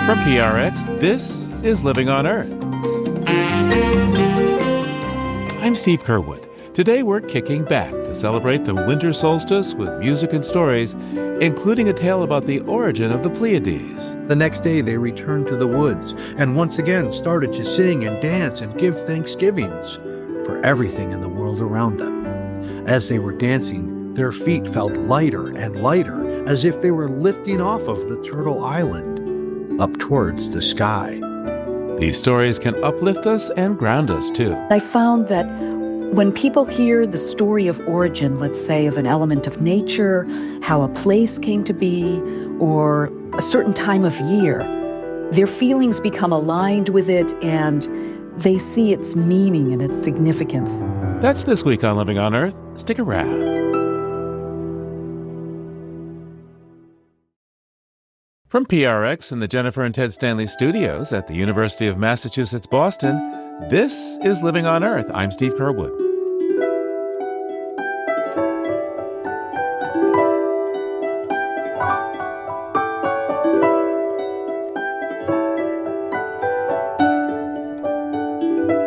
From PRX, this is Living on Earth. I'm Steve Curwood. Today we're kicking back to celebrate the winter solstice with music and stories, including a tale about the origin of the Pleiades. The next day they returned to the woods and once again started to sing and dance and give thanksgivings for everything in the world around them. As they were dancing, their feet felt lighter and lighter, as if they were lifting off of the Turtle Island up towards the sky. These stories can uplift us and ground us, too. I found that when people hear the story of origin, let's say of an element of nature, how a place came to be, or a certain time of year, their feelings become aligned with it and they see its meaning and its significance. That's this week on Living on Earth. Stick around. From PRX in the Jennifer and Ted Stanley studios at the University of Massachusetts, Boston, this is Living on Earth. I'm Steve Curwood.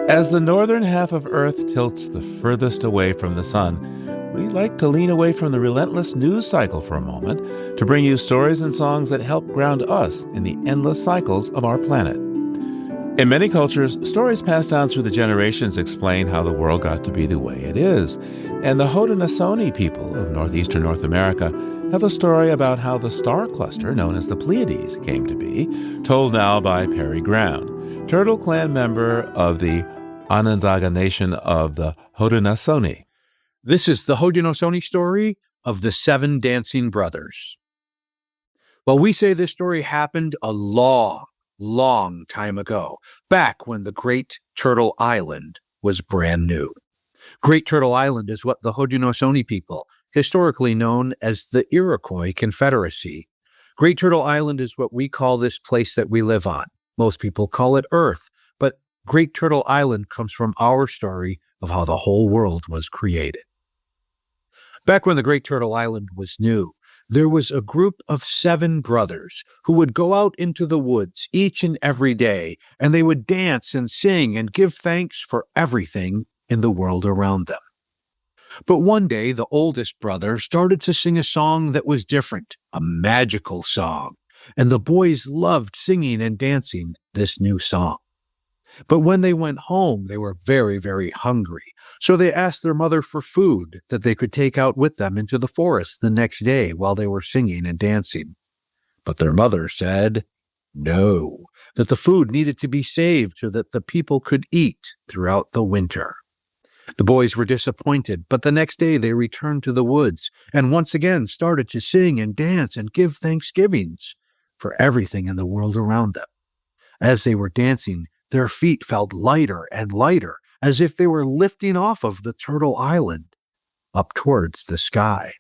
As the northern half of Earth tilts the furthest away from the sun, we like to lean away from the relentless news cycle for a moment to bring you stories and songs that help ground us in the endless cycles of our planet. In many cultures, stories passed down through the generations explain how the world got to be the way it is. And the Haudenosaunee people of Northeastern North America have a story about how the star cluster known as the Pleiades came to be, told now by Perry Ground, Turtle Clan member of the Onondaga Nation of the Haudenosaunee. This is the Haudenosaunee story of the 7 dancing brothers. Well, we say this story happened a long time ago, back when the Great Turtle Island was brand new. Great Turtle Island is what the Haudenosaunee people, historically known as the Iroquois Confederacy. Great Turtle Island is what we call this place that we live on. Most people call it Earth, but Great Turtle Island comes from our story of how the whole world was created. Back when the Great Turtle Island was new, there was a group of 7 brothers who would go out into the woods each and every day, and they would dance and sing and give thanks for everything in the world around them. But one day, the oldest brother started to sing a song that was different, a magical song, and the boys loved singing and dancing this new song. But when they went home, they were very, very hungry. So they asked their mother for food that they could take out with them into the forest the next day while they were singing and dancing. But their mother said no, that the food needed to be saved so that the people could eat throughout the winter. The boys were disappointed, but the next day they returned to the woods and once again started to sing and dance and give thanksgivings for everything in the world around them. As they were dancing, their feet felt lighter and lighter, as if they were lifting off of the Turtle Island up towards the sky.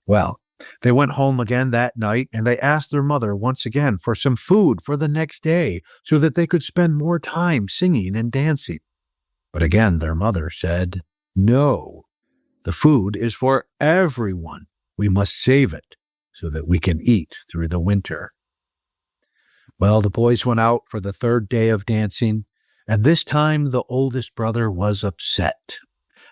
Well, they went home again that night, and they asked their mother once again for some food for the next day so that they could spend more time singing and dancing. But again, their mother said, no, the food is for everyone. We must save it so that we can eat through the winter. Well, the boys went out for the 3rd day of dancing, and this time the oldest brother was upset.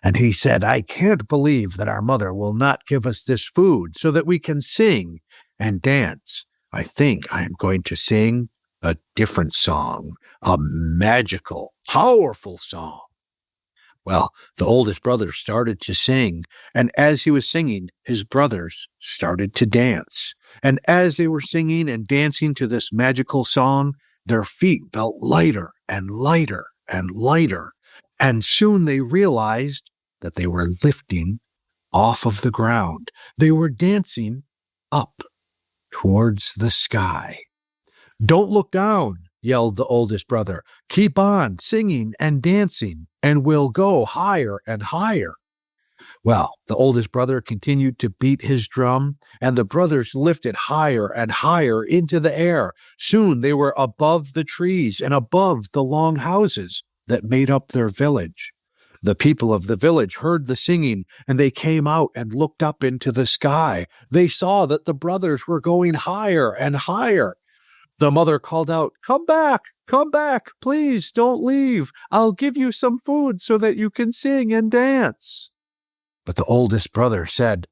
And he said, I can't believe that our mother will not give us this food so that we can sing and dance. I think I am going to sing a different song, a magical, powerful song. Well, the oldest brother started to sing, and as he was singing, his brothers started to dance. And as they were singing and dancing to this magical song, their feet felt lighter and lighter and lighter, and soon they realized that they were lifting off of the ground. They were dancing up towards the sky. Don't look down, yelled the oldest brother. Keep on singing and dancing, and we'll go higher and higher. Well, the oldest brother continued to beat his drum, and the brothers lifted higher and higher into the air. Soon they were above the trees and above the long houses that made up their village. The people of the village heard the singing, and they came out and looked up into the sky. They saw that the brothers were going higher and higher. The mother called out, come back, please don't leave. I'll give you some food so that you can sing and dance. But the oldest brother said,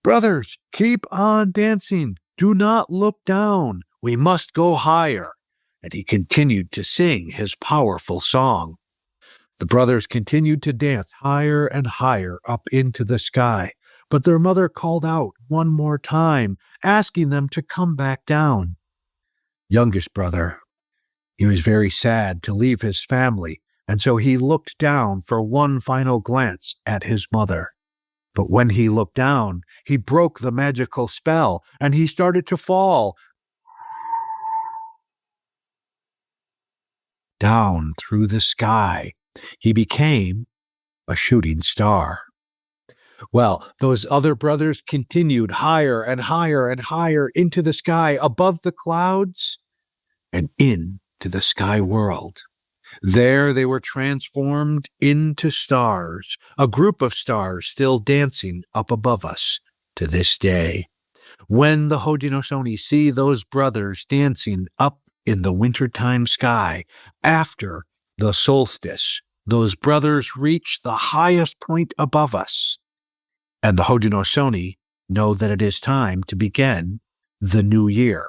brothers, keep on dancing. Do not look down. We must go higher. And he continued to sing his powerful song. The brothers continued to dance higher and higher up into the sky, but their mother called out one more time, asking them to come back down. Youngest brother, he was very sad to leave his family, and so he looked down for one final glance at his mother. But when he looked down, he broke the magical spell, and he started to fall down through the sky. He became a shooting star. Well, those other brothers continued higher and higher and higher into the sky, above the clouds, and into the sky world. There they were transformed into stars, a group of stars still dancing up above us to this day. When the Haudenosaunee see those brothers dancing up in the wintertime sky, after the solstice, those brothers reach the highest point above us, and the Haudenosaunee know that it is time to begin the new year.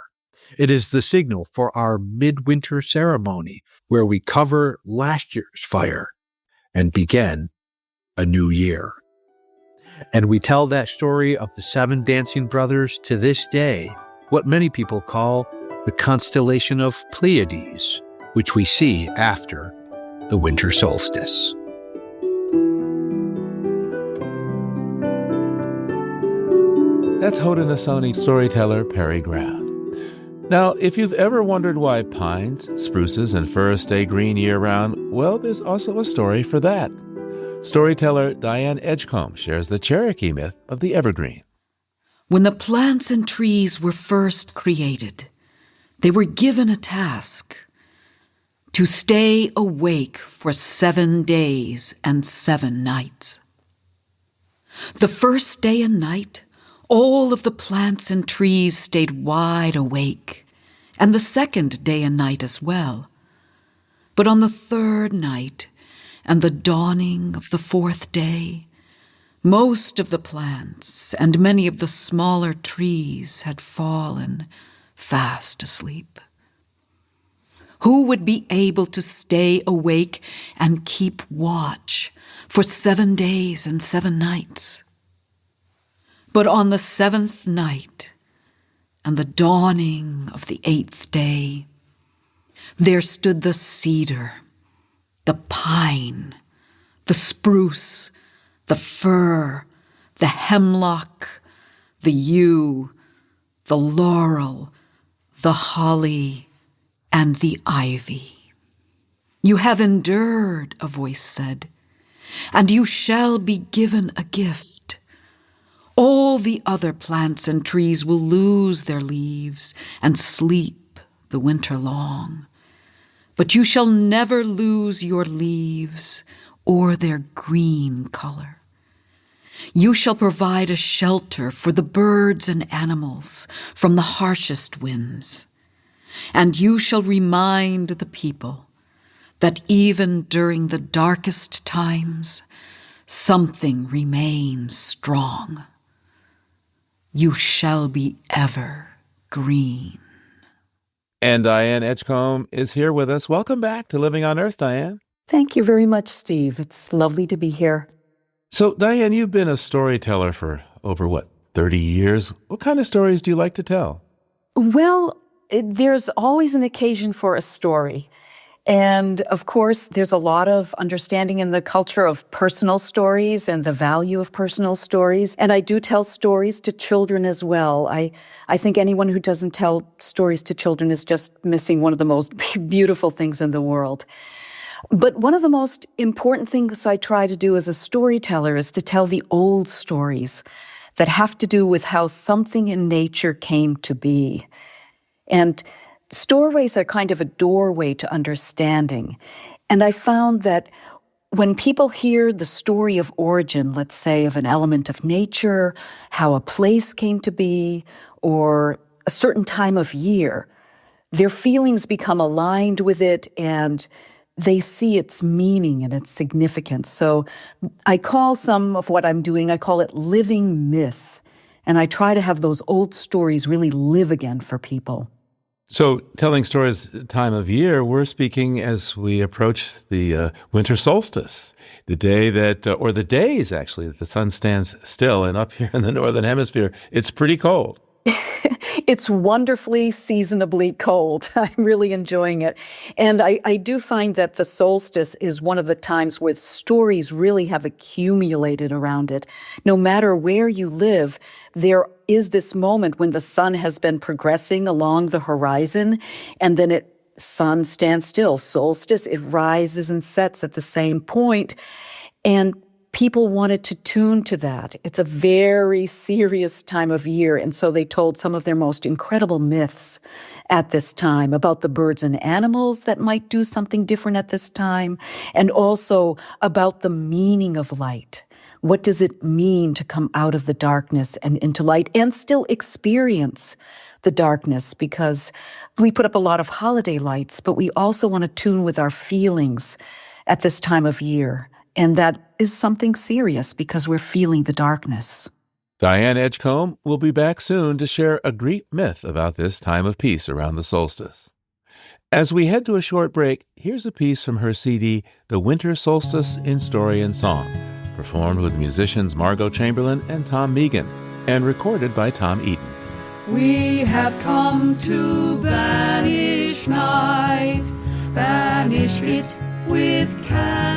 It is the signal for our midwinter ceremony, where we cover last year's fire and begin a new year. And we tell that story of the 7 dancing brothers to this day, what many people call the constellation of Pleiades, which we see after the winter solstice. That's Haudenosaunee storyteller Perry Ground. Now, if you've ever wondered why pines, spruces, and firs stay green year-round, well, there's also a story for that. Storyteller Diane Edgecomb shares the Cherokee myth of the evergreen. When the plants and trees were first created, they were given a task: to stay awake for 7 days and 7 nights. The first day and night, all of the plants and trees stayed wide awake, and the second day and night as well. But on the 3rd night and the dawning of the 4th day, most of the plants and many of the smaller trees had fallen fast asleep. Who would be able to stay awake and keep watch for 7 days and 7 nights? But on the 7th night and the dawning of the 8th day, there stood the cedar, the pine, the spruce, the fir, the hemlock, the yew, the laurel, the holly, and the ivy. You have endured, a voice said, and you shall be given a gift. All the other plants and trees will lose their leaves and sleep the winter long, but you shall never lose your leaves or their green color. You shall provide a shelter for the birds and animals from the harshest winds, and you shall remind the people that even during the darkest times, something remains strong. You shall be ever green. And Diane Edgecomb is here with us. Welcome back to Living on Earth, Diane. Thank you very much, Steve. It's lovely to be here. So, Diane, you've been a storyteller for over, 30 years? What kind of stories do you like to tell? Well, there's always an occasion for a story. And of course, there's a lot of understanding in the culture of personal stories and the value of personal stories. And I do tell stories to children as well. I think anyone who doesn't tell stories to children is just missing one of the most beautiful things in the world. But one of the most important things I try to do as a storyteller is to tell the old stories that have to do with how something in nature came to be. And stories are kind of a doorway to understanding. And I found that when people hear the story of origin, let's say, of an element of nature, how a place came to be, or a certain time of year, their feelings become aligned with it, and they see its meaning and its significance. So I call some of what I'm doing, I call it living myth. And I try to have those old stories really live again for people. So, telling stories time of year, we're speaking as we approach the winter solstice, the day that, or the days actually, that the sun stands still. And up here in the Northern Hemisphere, it's pretty cold. It's wonderfully seasonably cold. I'm really enjoying it. And I do find that the solstice is one of the times where stories really have accumulated around it. No matter where you live, there is this moment when the sun has been progressing along the horizon, and then sun stands still. Solstice, it rises and sets at the same point. And people wanted to tune to that. It's a very serious time of year, and so they told some of their most incredible myths at this time about the birds and animals that might do something different at this time, and also about the meaning of light. What does it mean to come out of the darkness and into light and still experience the darkness? Because we put up a lot of holiday lights, but we also want to tune with our feelings at this time of year. And that is something serious because we're feeling the darkness. Diane Edgecomb will be back soon to share a Greek myth about this time of peace around the solstice. As we head to a short break, here's a piece from her CD, The Winter Solstice in Story and Song, performed with musicians Margot Chamberlain and Tom Megan, and recorded by Tom Eaton. We have come to banish night, banish it with candlelight.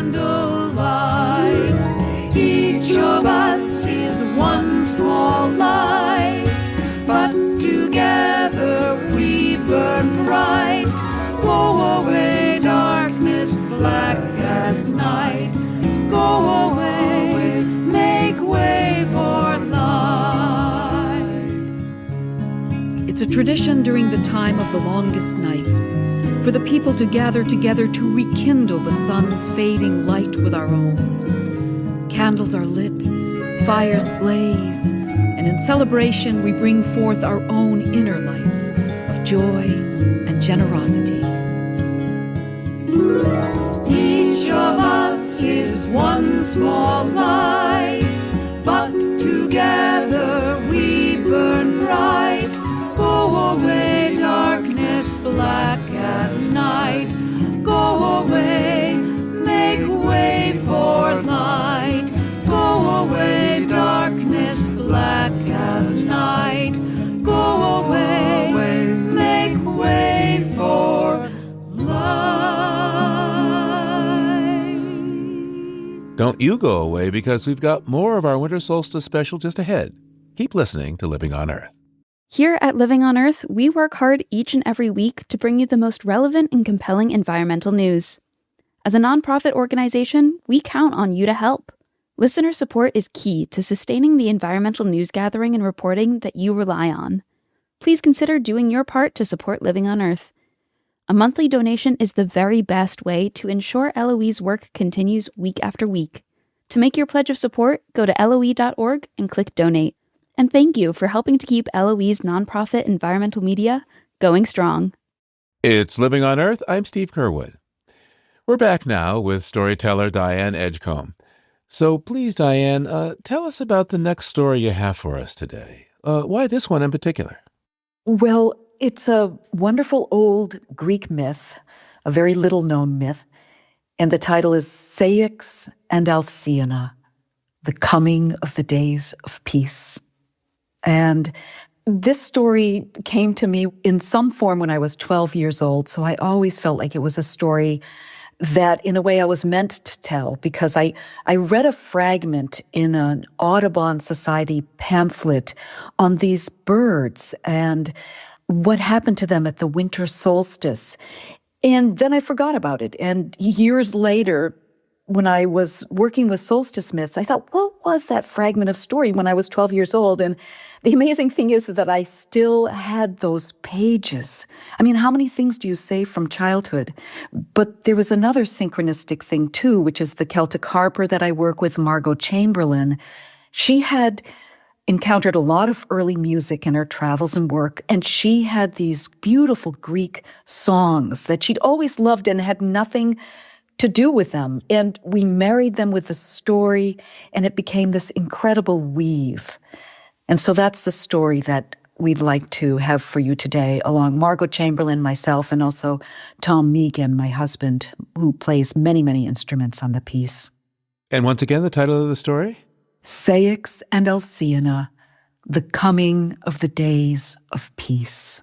Each of us is one small light, but together we burn bright. Go away, darkness black as night. Go away, make way for light. It's a tradition during the time of the longest nights for the people to gather together to rekindle the sun's fading light with our own. Candles are lit, fires blaze, and in celebration we bring forth our own inner lights of joy and generosity. Each of us is one small light, but together we burn bright. Go away, darkness black as night. Go away, make way for light. Go away, darkness black as night. Go away, make way for light. Don't you go away, because we've got more of our Winter Solstice special just ahead. Keep listening to Living on Earth. Here at Living on Earth, we work hard each and every week to bring you the most relevant and compelling environmental news. As a nonprofit organization, we count on you to help. Listener support is key to sustaining the environmental news gathering and reporting that you rely on. Please consider doing your part to support Living on Earth. A monthly donation is the very best way to ensure LOE's work continues week after week. To make your pledge of support, go to LOE.org and click Donate. And thank you for helping to keep LOE's nonprofit environmental media going strong. It's Living on Earth. I'm Steve Curwood. We're back now with storyteller Diane Edgecomb. So please, Diane, tell us about the next story you have for us today. Why this one in particular? Well, it's a wonderful old Greek myth, a very little-known myth, and the title is Ceyx and Alcyone, the coming of the days of peace. And this story came to me in some form when I was 12 years old, so I always felt like it was a story that, in a way, I was meant to tell, because I read a fragment in an Audubon Society pamphlet on these birds and what happened to them at the winter solstice. And then I forgot about it. And years later, when I was working with solstice myths, I thought, what was that fragment of story when I was 12 years old? And the amazing thing is that I still had those pages. I mean, how many things do you say from childhood? But there was another synchronistic thing too, which is the Celtic harper that I work with, Margot Chamberlain. She had encountered a lot of early music in her travels and work, and she had these beautiful Greek songs that she'd always loved and had nothing to do with them. And we married them with the story, and it became this incredible weave. And so that's the story that we'd like to have for you today, along Margot Chamberlain, myself, and also Tom Meegan, my husband, who plays many, many instruments on the piece. And once again, the title of the story? Ceyx and Alcyone, the coming of the days of peace.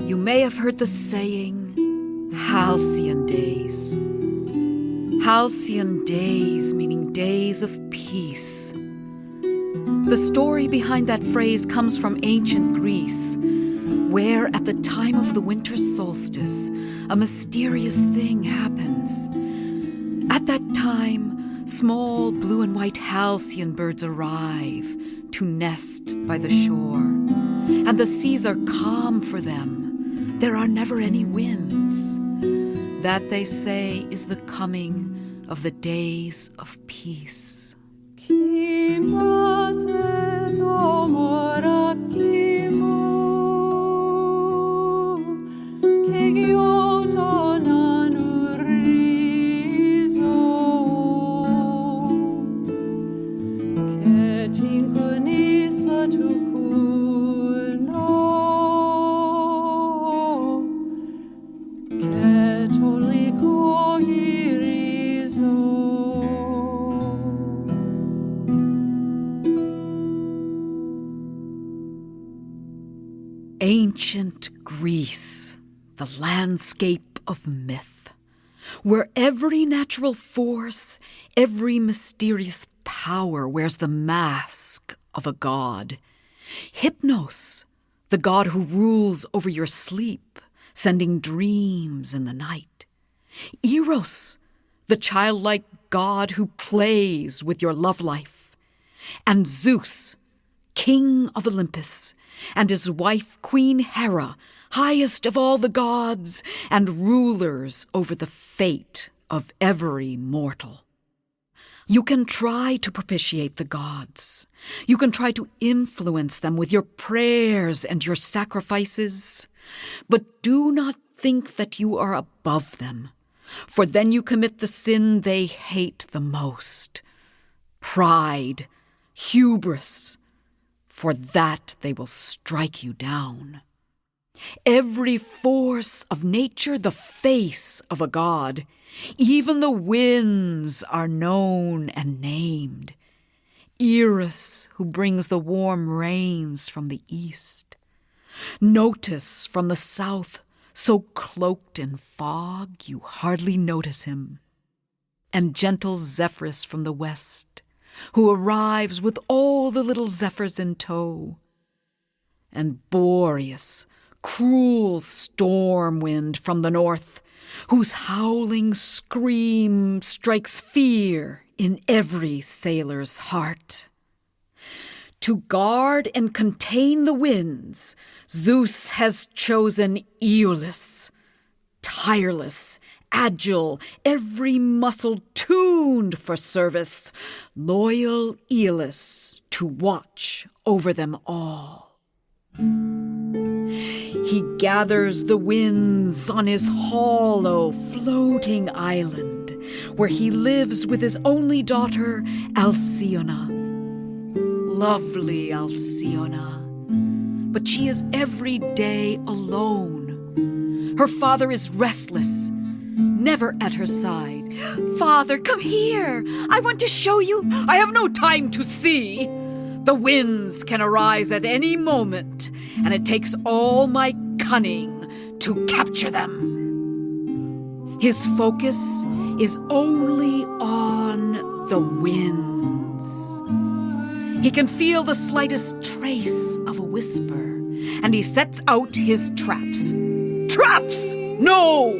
You may have heard the saying, Halcyon Days. Halcyon Days meaning days of peace. The story behind that phrase comes from ancient Greece, where at the time of the winter solstice, a mysterious thing happens. At that time, small blue and white halcyon birds arrive to nest by the shore, and the seas are calm for them. There are never any winds. That, they say, is the coming of the days of peace. Ancient Greece, the landscape of myth, where every natural force, every mysterious power wears the mask of a god. Hypnos, the god who rules over your sleep, sending dreams in the night. Eros, the childlike god who plays with your love life. And Zeus, king of Olympus, and his wife Queen Hera, highest of all the gods and rulers over the fate of every mortal. You can try to propitiate the gods. You can try to influence them with your prayers and your sacrifices. But do not think that you are above them, for then you commit the sin they hate the most. Pride, hubris. For that they will strike you down. Every force of nature, the face of a god. Even the winds are known and named. Eris, who brings the warm rains from the east. Notice from the south, so cloaked in fog you hardly notice him. And gentle Zephyrus from the west, who arrives with all the little zephyrs in tow. And Boreas, cruel storm wind from the north, whose howling scream strikes fear in every sailor's heart. To guard and contain the winds, Zeus has chosen Aeolus, tireless, agile, every muscle tuned for service, loyal Aeolus to watch over them all. He gathers the winds on his hollow, floating island, where he lives with his only daughter, Alcyone. Lovely Alcyone, but she is every day alone. Her father is restless, never at her side. Father, come here. I want to show you. I have no time to see. The winds can arise at any moment, and it takes all my cunning to capture them. His focus is only on the winds. He can feel the slightest trace of a whisper, and he sets out his traps. Traps! No!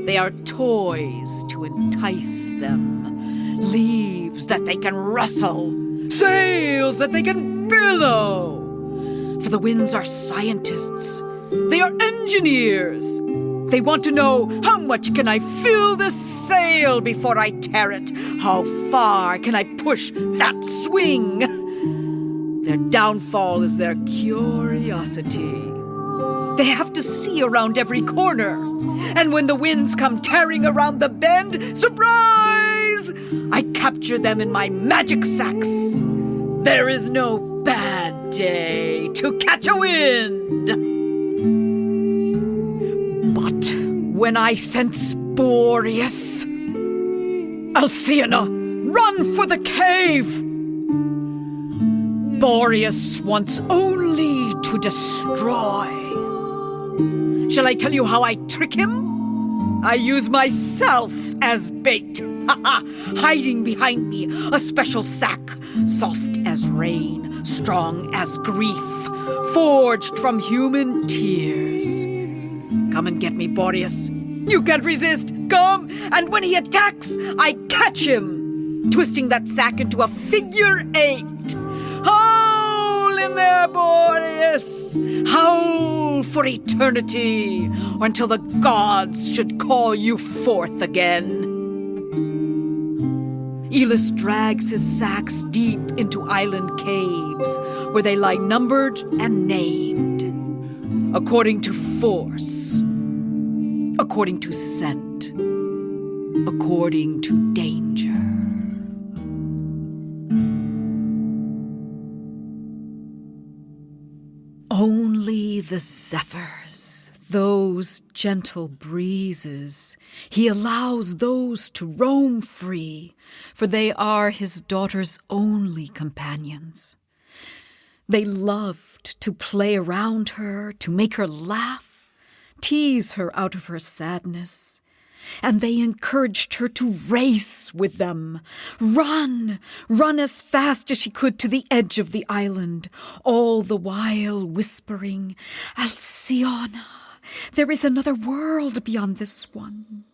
They are toys to entice them. Leaves that they can rustle. Sails that they can billow. For the winds are scientists. They are engineers. They want to know, how much can I fill this sail before I tear it? How far can I push that swing? Their downfall is their curiosity. They have to see around every corner. And when the winds come tearing around the bend, surprise! I capture them in my magic sacks. There is no bad day to catch a wind. But when I sense Boreas, Alcyone, run for the cave! Boreas wants only to destroy. Shall I tell you how I trick him? I use myself as bait. Hiding behind me a special sack, soft as rain, strong as grief, forged from human tears. Come and get me, Boreas. You can't resist. Come, and when he attacks, I catch him, twisting that sack into a figure 8. Howl in there, Boreas! Howl for eternity, or until the gods should call you forth again. Elis drags his sacks deep into island caves, where they lie numbered and named, according to force, according to scent, according to danger. Only the zephyrs, those gentle breezes, he allows those to roam free, for they are his daughter's only companions. They loved to play around her, to make her laugh, tease her out of her sadness. And they encouraged her to race with them. Run as fast as she could to the edge of the island, all the while whispering, Alcyone, there is another world beyond this one.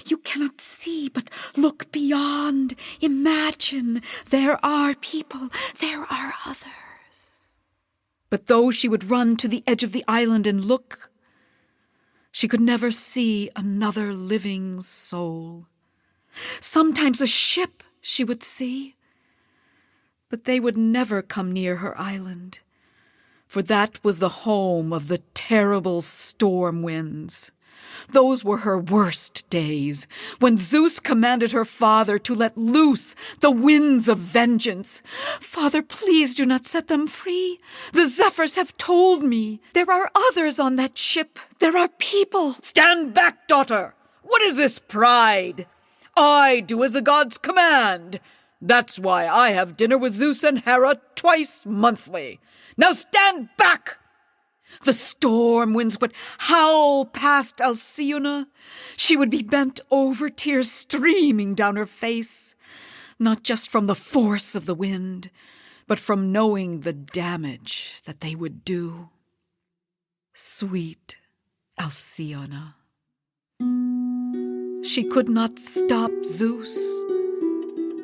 You cannot see, but look beyond. Imagine there are people, there are others. But though she would run to the edge of the island and look, she could never see another living soul. Sometimes a ship she would see, but they would never come near her island, for that was the home of the terrible storm winds. Those were her worst days, when Zeus commanded her father to let loose the winds of vengeance. Father, please do not set them free. The zephyrs have told me. There are others on that ship. There are people. Stand back, daughter. What is this pride? I do as the gods command. That's why I have dinner with Zeus and Hera twice monthly. Now stand back! The storm winds would howl past Alcyone. She would be bent over, tears streaming down her face, not just from the force of the wind, but from knowing the damage that they would do. Sweet Alcyone. She could not stop Zeus.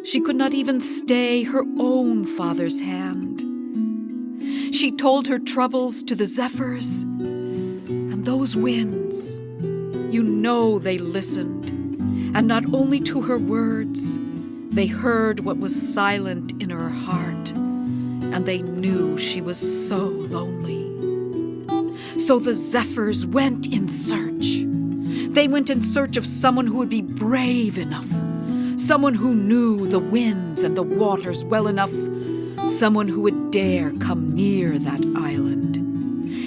She could not even stay her own father's hand. She told her troubles to the zephyrs, and those winds, you know they listened, and not only to her words, they heard what was silent in her heart, and they knew she was so lonely. So the zephyrs went in search. They went in search of someone who would be brave enough, someone who knew the winds and the waters well enough, someone who would dare come near that island.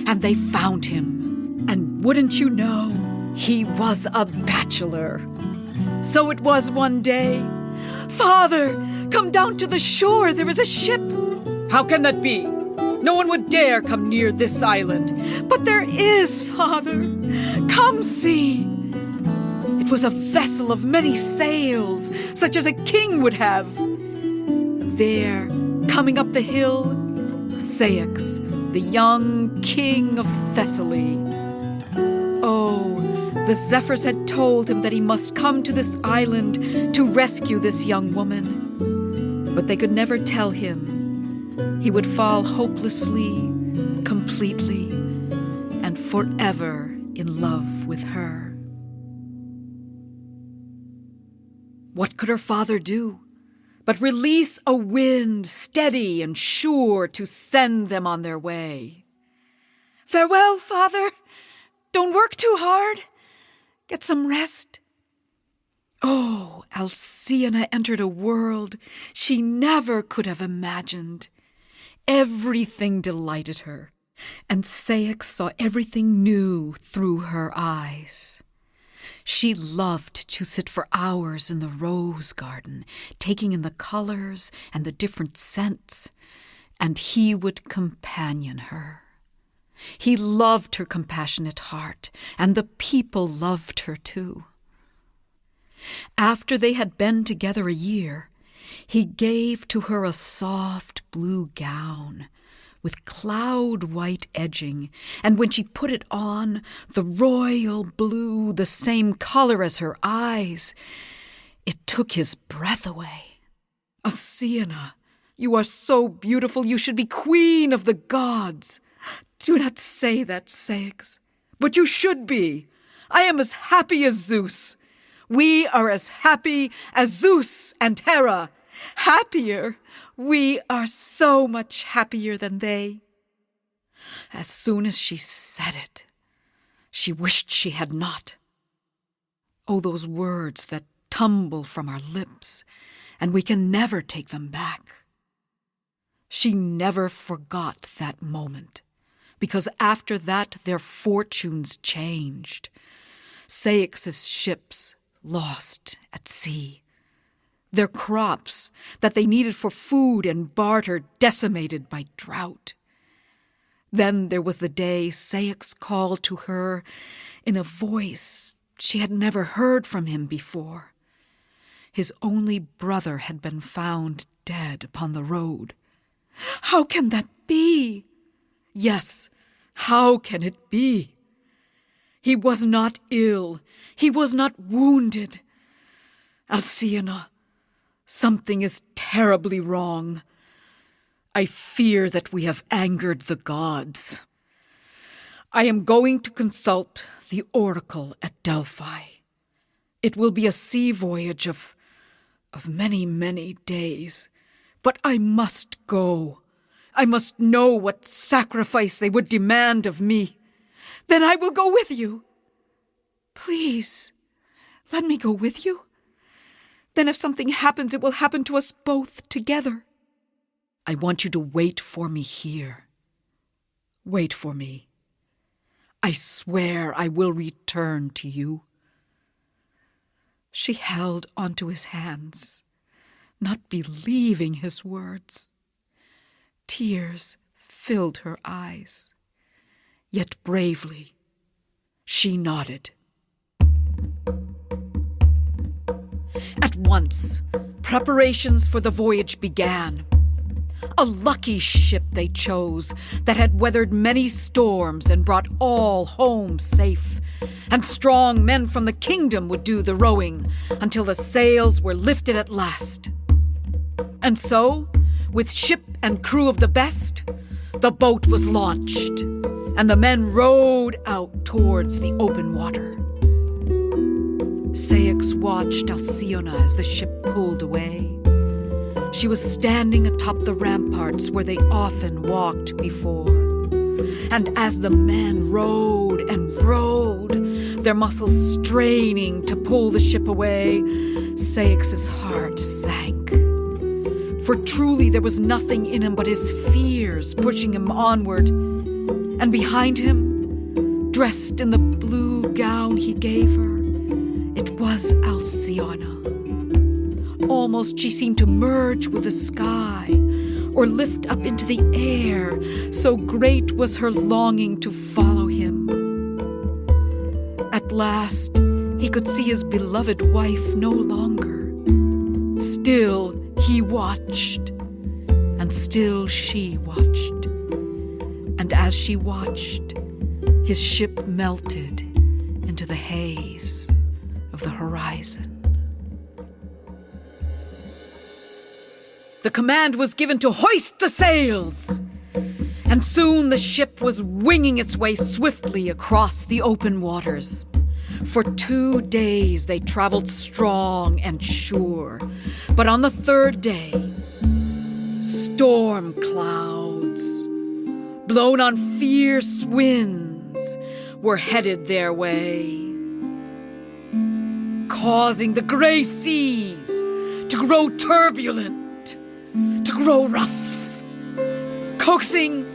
And they found him, and wouldn't you know, he was a bachelor. So it was one day, Father, come down to the shore, there is a ship. How can that be? No one would dare come near this island. But there is, Father. Come see. It was a vessel of many sails, such as a king would have. there, coming up the hill, Ceyx, the young king of Thessaly. Oh, the zephyrs had told him that he must come to this island to rescue this young woman. But they could never tell him. He would fall hopelessly, completely, and forever in love with her. What could her father do but release a wind steady and sure to send them on their way? "Farewell, father. Don't work too hard. Get some rest." Oh, Alcyone entered a world she never could have imagined. Everything delighted her, and Ceyx saw everything new through her eyes. She loved to sit for hours in the rose garden, taking in the colors and the different scents, and he would companion her. He loved her compassionate heart, and the people loved her too. After they had been together a year, he gave to her a soft blue gown with cloud-white edging, and when she put it on, the royal blue, the same color as her eyes, it took his breath away. "Alcyone, you are so beautiful, you should be queen of the gods." "Do not say that, Ceyx, but you should be. I am as happy as Zeus. We are as happy as Zeus and Hera. Happier. We are so much happier than they." As soon as she said it, she wished she had not. Oh, those words that tumble from our lips, and we can never take them back. She never forgot that moment, because after that their fortunes changed. Ceyx's ships lost at sea. Their crops that they needed for food and barter decimated by drought. Then there was the day Ceyx called to her in a voice she had never heard from him before. His only brother had been found dead upon the road. "How can that be?" Yes, how can it be? He was not ill. He was not wounded. "Alcyone, something is terribly wrong. I fear that we have angered the gods. I am going to consult the oracle at Delphi. It will be a sea voyage of many, many days, but I must go. I must know what sacrifice they would demand of me. Then I will go with you." "Please, let me go with you. Then if something happens, it will happen to us both together." "I want you to wait for me here. Wait for me. I swear I will return to you." She held onto his hands, not believing his words. Tears filled her eyes. Yet bravely, she nodded. At once, preparations for the voyage began. A lucky ship they chose that had weathered many storms and brought all home safe, and strong men from the kingdom would do the rowing until the sails were lifted at last. And so, with ship and crew of the best, the boat was launched, and the men rowed out towards the open water. Ceyx watched Alcyone as the ship pulled away. She was standing atop the ramparts where they often walked before. And as the men rowed and rowed, their muscles straining to pull the ship away, Ceyx's heart sank. For truly there was nothing in him but his fears pushing him onward. And behind him, dressed in the blue gown he gave her, it was Alcyone. Almost she seemed to merge with the sky or lift up into the air, so great was her longing to follow him. At last, he could see his beloved wife no longer. Still, he watched, and still she watched. And as she watched, his ship melted into the haze of the horizon. The command was given to hoist the sails, and soon the ship was winging its way swiftly across the open waters. For 2 days they traveled strong and sure, but on the 3rd day, storm clouds, blown on fierce winds, were headed their way, causing the gray seas to grow turbulent, to grow rough, coaxing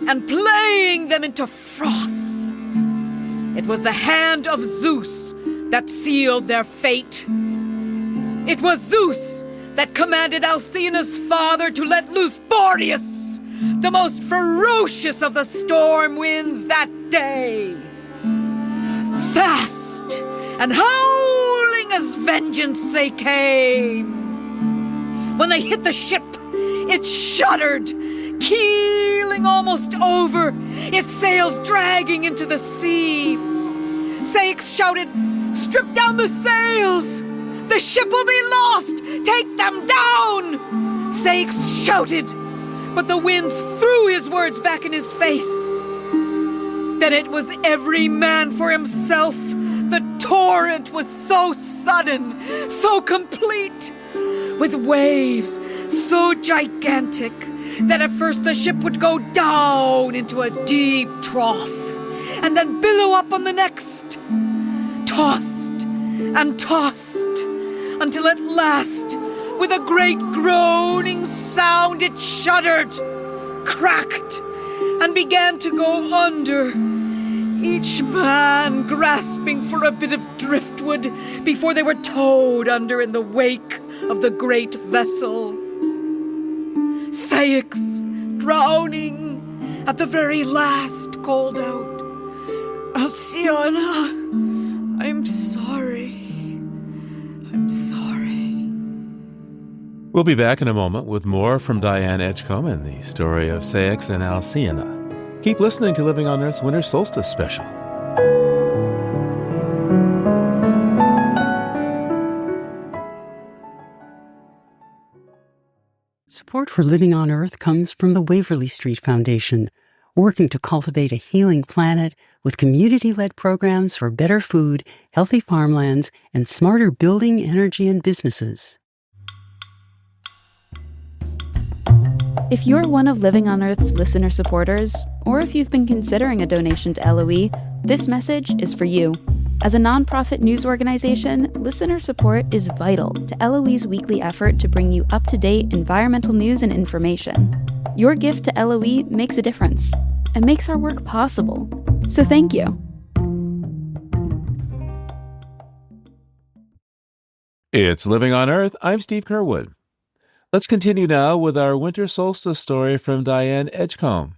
and playing them into froth. It was the hand of Zeus that sealed their fate. It was Zeus that commanded Alcyone's father to let loose Boreas, the most ferocious of the storm winds that day. Fast and howling as vengeance they came. When they hit the ship, it shuddered, keeling almost over, its sails dragging into the sea. Ceyx shouted, "Strip down the sails! The ship will be lost! Take them down!" Ceyx shouted, but the winds threw his words back in his face. Then it was every man for himself. The torrent was so sudden, so complete, with waves so gigantic that at first the ship would go down into a deep trough and then billow up on the next, tossed and tossed, until at last, with a great groaning sound, it shuddered, cracked, and began to go under, each man grasping for a bit of driftwood before they were towed under in the wake of the great vessel. Ceyx, drowning, at the very last called out, "Alcyone, I'm sorry. I'm sorry." We'll be back in a moment with more from Diane Edgecomb and the story of Ceyx and Alcyone. Keep listening to Living on Earth's Winter Solstice Special. Support for Living on Earth comes from the Waverly Street Foundation, working to cultivate a healing planet with community-led programs for better food, healthy farmlands, and smarter building, energy, and businesses. If you're one of Living on Earth's listener supporters, or if you've been considering a donation to LOE, this message is for you. As a nonprofit news organization, listener support is vital to LOE's weekly effort to bring you up-to-date environmental news and information. Your gift to LOE makes a difference and makes our work possible. So thank you. It's Living on Earth. I'm Steve Kerwood. Let's continue now with our winter solstice story from Diane Edgecomb.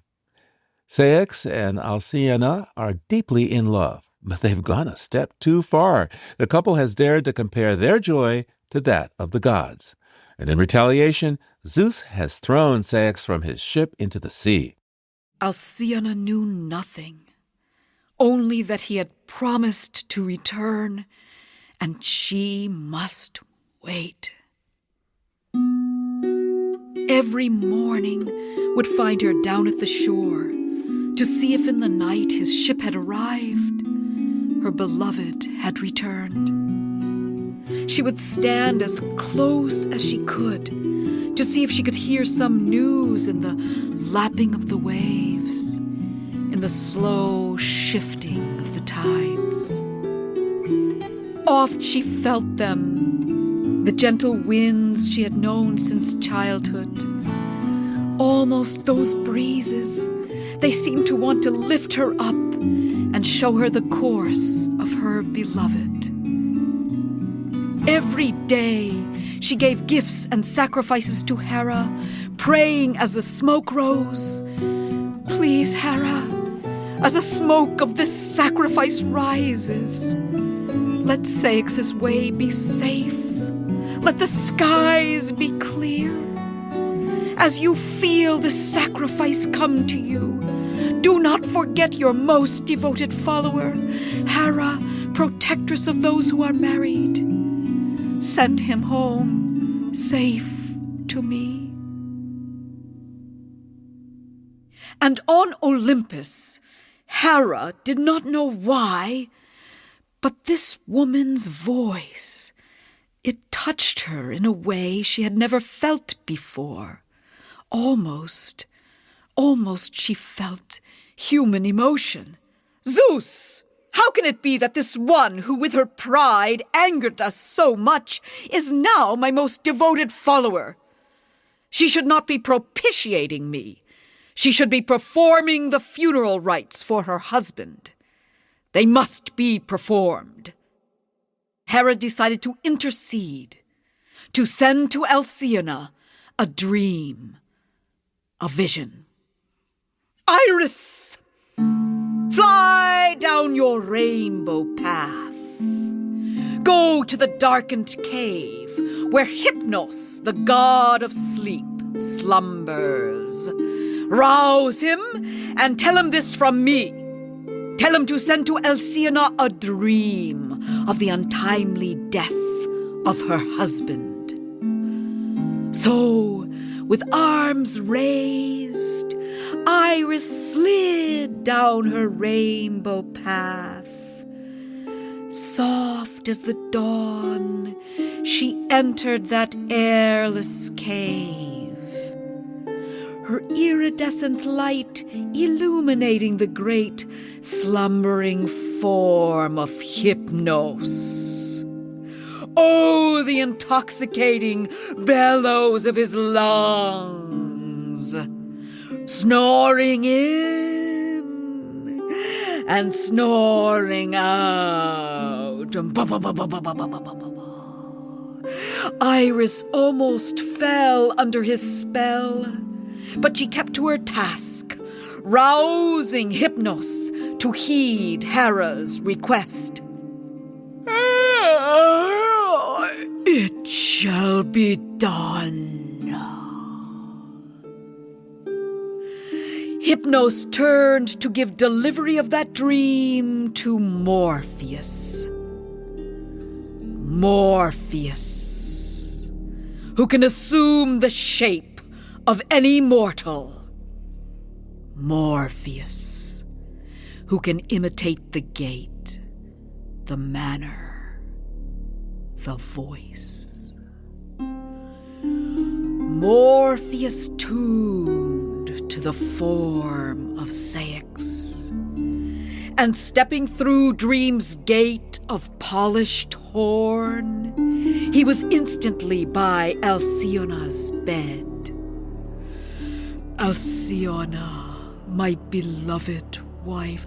Ceyx and Alcyone are deeply in love, but they've gone a step too far. The couple has dared to compare their joy to that of the gods. And in retaliation, Zeus has thrown Ceyx from his ship into the sea. Alcyone knew nothing, only that he had promised to return, and she must wait. Every morning would find her down at the shore to see if in the night his ship had arrived, her beloved had returned. She would stand as close as she could to see if she could hear some news in the lapping of the waves, in the slow shifting of the tides. Oft she felt them, the gentle winds she had known since childhood. Almost those breezes, they seemed to want to lift her up and show her the course of her beloved. Every day she gave gifts and sacrifices to Hera, praying as the smoke rose, "Please, Hera, as the smoke of this sacrifice rises, let Ceyx's way be safe. Let the skies be clear. as you feel the sacrifice come to you, do not forget your most devoted follower, Hera, protectress of those who are married. Send him home, safe to me. And on Olympus, Hera did not know why, but this woman's voice, it touched her in a way she had never felt before. Almost she felt human emotion. Zeus! How can it be that this one who with her pride angered us so much is now my most devoted follower? She should not be propitiating me. She should be performing the funeral rites for her husband. They must be performed. Hera decided to intercede, to send to Alcyone a dream, a vision. Iris, fly down your rainbow path. Go to the darkened cave where Hypnos, the god of sleep, slumbers. Rouse him and tell him this from me. Tell him to send to Alcyone a dream of the untimely death of her husband. So, with arms raised, Iris slid down her rainbow path. Soft as the dawn, she entered that airless cave, her iridescent light illuminating the great slumbering form of Hypnos. Oh, the intoxicating bellows of his lungs, snoring in and snoring out. Iris almost fell under his spell, but she kept to her task, rousing Hypnos to heed Hera's request. It shall be done. Hypnos turned to give delivery of that dream to Morpheus. Morpheus, who can assume the shape of any mortal. Morpheus, who can imitate the gait, the manner, the voice. Morpheus tuned to the form of Ceyx, and stepping through dream's gate of polished horn, he was instantly by Alcyone's bed. Alcyone, my beloved wife.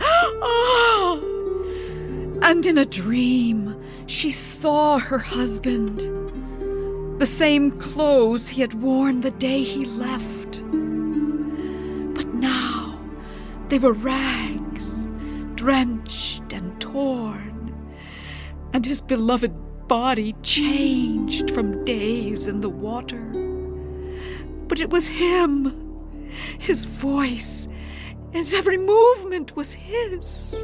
And in a dream, she saw her husband, the same clothes he had worn the day he left. But now they were rags, drenched and torn, and his beloved body changed from days in the water. But it was him. His voice, his every movement was his.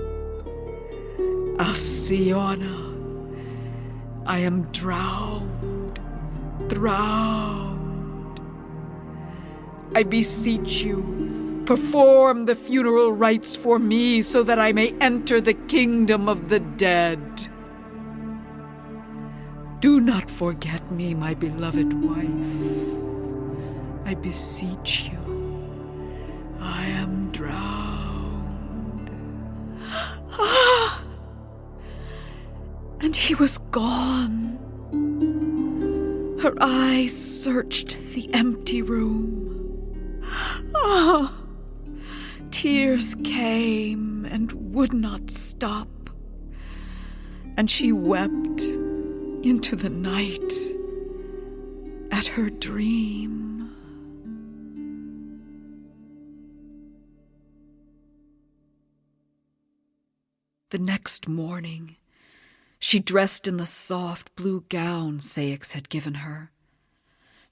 Alcyone, I am drowned. I beseech you, perform the funeral rites for me so that I may enter the kingdom of the dead. Do not forget me, my beloved wife. I beseech you. I am drowned. And he was gone. Her eyes searched the empty room. Tears came and would not stop. And she wept into the night at her dream. The next morning, she dressed in the soft blue gown Ceyx had given her.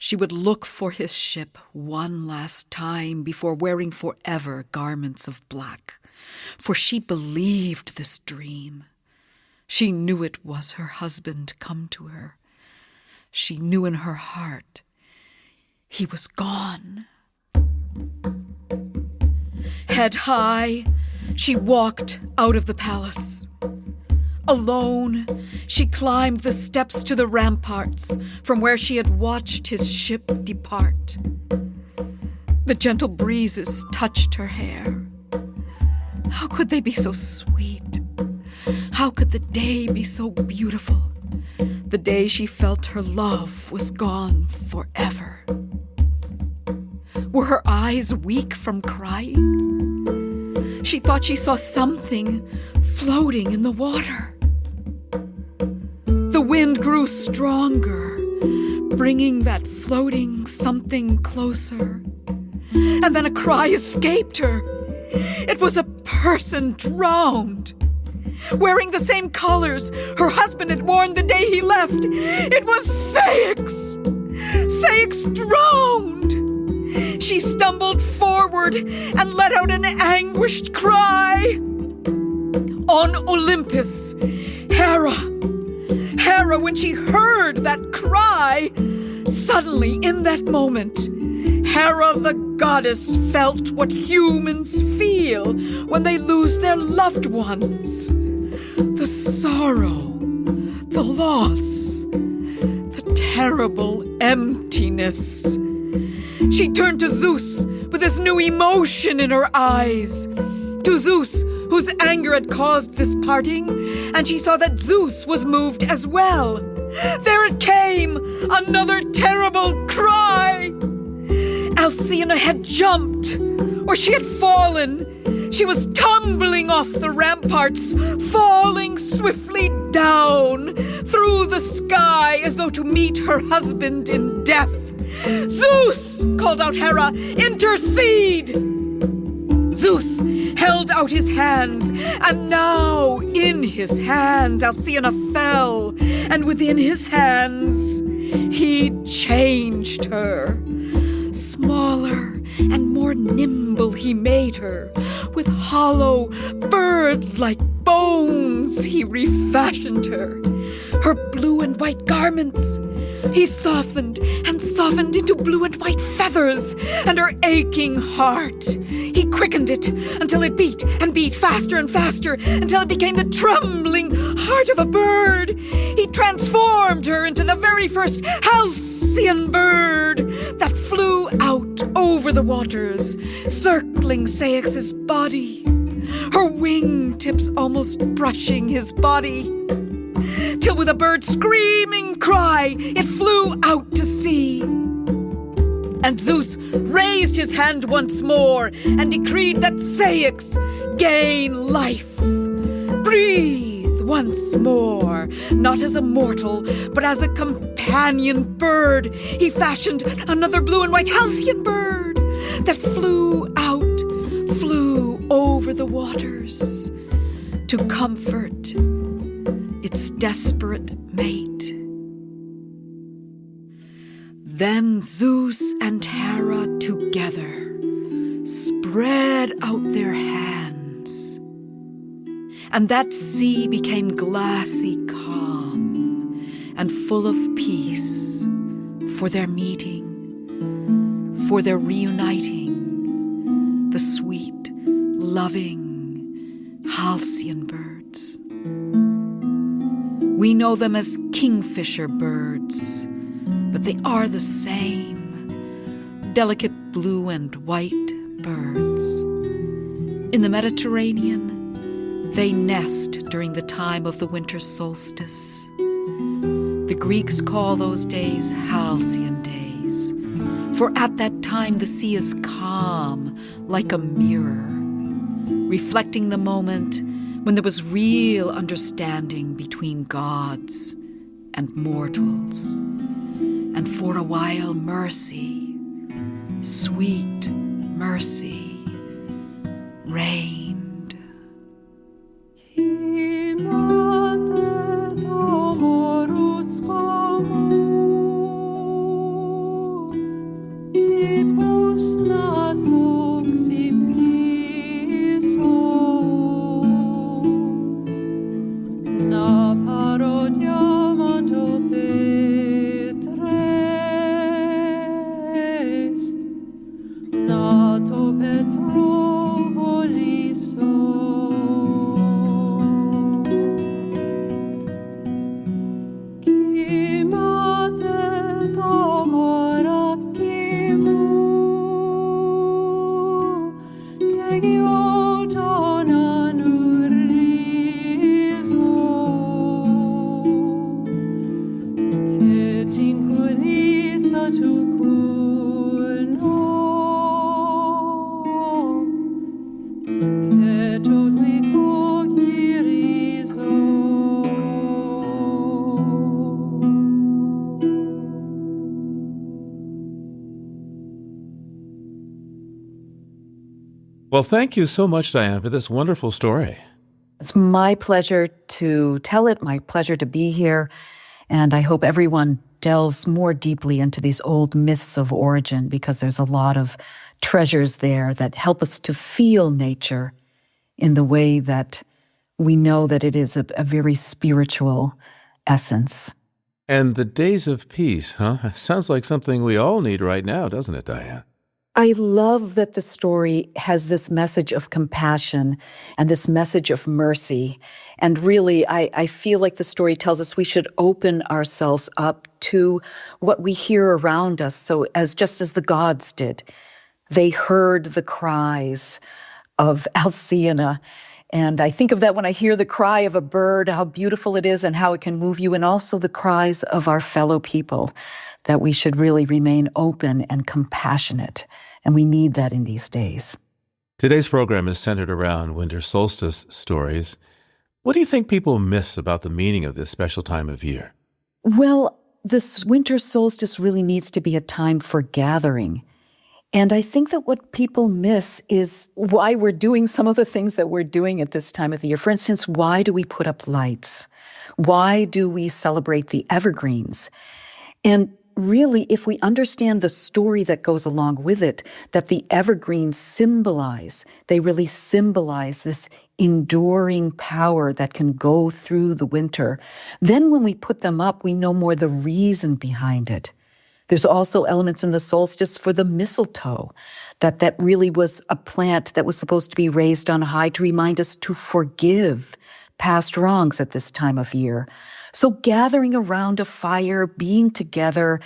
She would look for his ship one last time before wearing forever garments of black, for she believed this dream. She knew it was her husband come to her. She knew in her heart he was gone. Head high, she walked out of the palace. Alone, she climbed the steps to the ramparts from where she had watched his ship depart. The gentle breezes touched her hair. How could they be so sweet? How could the day be so beautiful? The day she felt her love was gone forever. Were her eyes weak from crying? She thought she saw something floating in the water. The wind grew stronger, bringing that floating something closer. And then a cry escaped her. It was a person drowned, wearing the same colors her husband had worn the day he left. It was Ceyx! Ceyx drowned! She stumbled forward and let out an anguished cry. On Olympus, Hera, when she heard that cry, suddenly in that moment, Hera the goddess felt what humans feel when they lose their loved ones. The sorrow, the loss, the terrible emptiness. She turned to Zeus with this new emotion in her eyes. To Zeus, whose anger had caused this parting, and she saw that Zeus was moved as well. There it came, another terrible cry. Alcyone had jumped, or she had fallen. She was tumbling off the ramparts, falling swiftly down through the sky as though to meet her husband in death. Zeus, called out Hera, intercede! Zeus held out his hands, and now in his hands Alcyone fell, and within his hands he changed her. Smaller and more nimble he made her. With hollow, bird-like bones he refashioned her. Her blue and white garments he softened and softened into blue and white feathers, and her aching heart he quickened it until it beat and beat faster and faster until it became the trembling heart of a bird. He transformed her into the very first halcyon bird that flew out over the waters, circling Ceyx's body, her wingtips almost brushing his body, till with a bird screaming cry, it flew out to sea. And Zeus raised his hand once more and decreed that Ceyx gain life. Breathe once more, not as a mortal, but as a companion bird. He fashioned another blue and white halcyon bird that flew out, flew over the waters to comfort its desperate mate. Then Zeus and Hera together spread out their hands, and that sea became glassy calm and full of peace for their meeting, for their reuniting, the sweet, loving halcyon birds. We know them as kingfisher birds, but they are the same, delicate blue and white birds. In the Mediterranean, they nest during the time of the winter solstice. The Greeks call those days Halcyon Days, for at that time the sea is calm like a mirror, reflecting the moment when there was real understanding between gods and mortals. And for a while mercy, sweet mercy, reigned. Well, thank you so much, Diane, for this wonderful story. It's my pleasure to tell it, my pleasure to be here, and I hope everyone delves more deeply into these old myths of origin, because there's a lot of treasures there that help us to feel nature in the way that we know that it is a very spiritual essence. And the days of peace, huh? Sounds like something we all need right now, doesn't it, Diane? I love that the story has this message of compassion and this message of mercy. And really, I feel like the story tells us we should open ourselves up to what we hear around us. So just as the gods did, they heard the cries of Alcyone. And I think of that when I hear the cry of a bird, how beautiful it is and how it can move you, and also the cries of our fellow people, that we should really remain open and compassionate. And we need that in these days. Today's program is centered around winter solstice stories. What do you think people miss about the meaning of this special time of year? Well, this winter solstice really needs to be a time for gathering. And I think that what people miss is why we're doing some of the things that we're doing at this time of the year. For instance, why do we put up lights? Why do we celebrate the evergreens? And really, if we understand the story that goes along with it, that the evergreens they really symbolize this enduring power that can go through the winter, then when we put them up, we know more the reason behind it. There's also elements in the solstice for the mistletoe, that really was a plant that was supposed to be raised on high to remind us to forgive past wrongs at this time of year. So gathering around a fire, being together,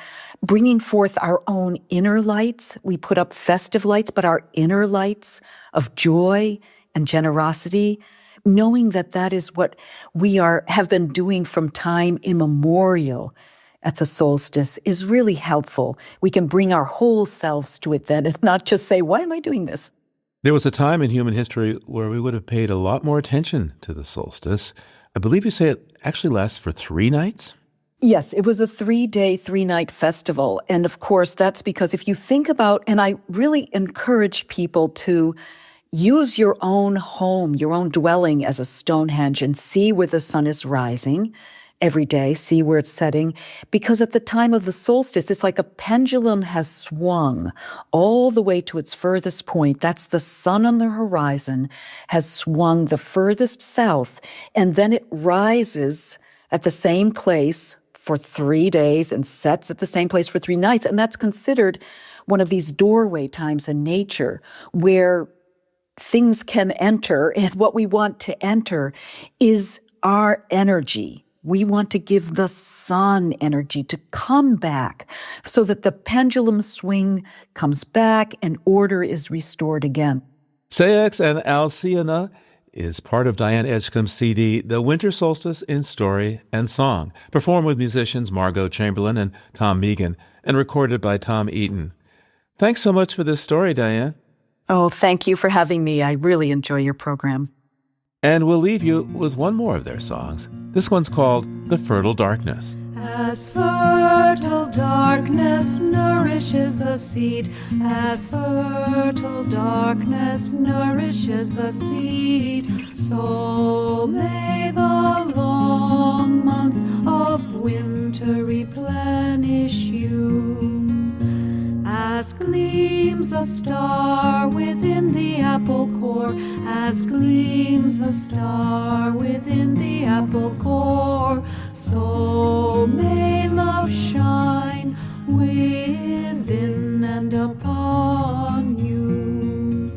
bringing forth our own inner lights. We put up festive lights, but our inner lights of joy and generosity, knowing that that is what we have been doing from time immemorial at the solstice is really helpful. We can bring our whole selves to it then and not just say, why am I doing this? There was a time in human history where we would have paid a lot more attention to the solstice. I believe you say it actually lasts for 3 nights? Yes, it was a 3-day, 3-night festival. And of course, that's because if you think about, and I really encourage people to use your own home, your own dwelling as a Stonehenge and see where the sun is rising every day, see where it's setting, because at the time of the solstice, it's like a pendulum has swung all the way to its furthest point. That's the sun on the horizon has swung the furthest south, and then it rises at the same place for 3 days and sets at the same place for 3 nights. And that's considered one of these doorway times in nature where things can enter, and what we want to enter is our energy. We want to give the sun energy to come back so that the pendulum swing comes back and order is restored again. Ceyx and Alcyone is part of Diane Edgecomb's CD, The Winter Solstice in Story and Song, performed with musicians Margot Chamberlain and Tom Megan, and recorded by Tom Eaton. Thanks so much for this story, Diane. Oh, thank you for having me. I really enjoy your program. And we'll leave you with one more of their songs. This one's called The Fertile Darkness. As fertile darkness nourishes the seed, as fertile darkness nourishes the seed, so may the long months of winter replenish you. As gleams a star within the apple core, as gleams a star within the apple core, so may love shine within and upon you.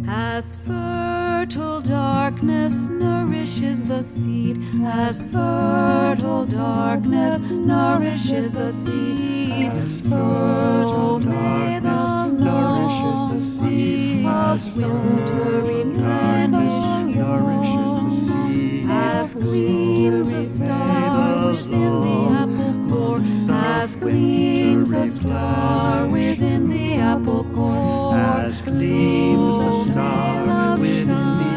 As fertile dark darkness nourishes the seed, as fertile darkness nourishes the seed, so may the nourishes the seed of wintry memories, as gleams a star within the apple core, as gleams a star within the apple core, as gleams the star within the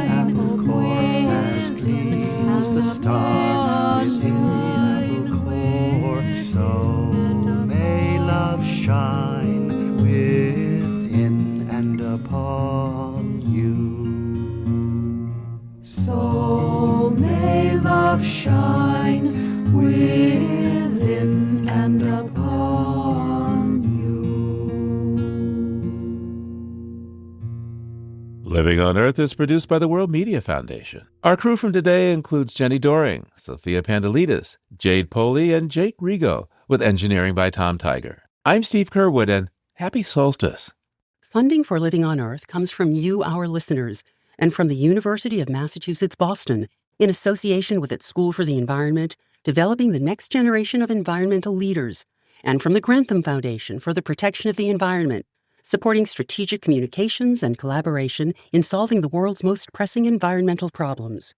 apple core, as gleams the star within the apple core, so may love shine within and upon you. So may love shine within and upon you. Living on Earth is produced by the World Media Foundation. Our crew from today includes Jenny Doring, Sophia Pandelides, Jade Poley, and Jake Rigo, with engineering by Tom Tiger. I'm Steve Kerwood, and happy Solstice. Funding for Living on Earth comes from you, our listeners, and from the University of Massachusetts, Boston, in association with its School for the Environment, developing the next generation of environmental leaders, and from the Grantham Foundation for the Protection of the Environment, supporting strategic communications and collaboration in solving the world's most pressing environmental problems.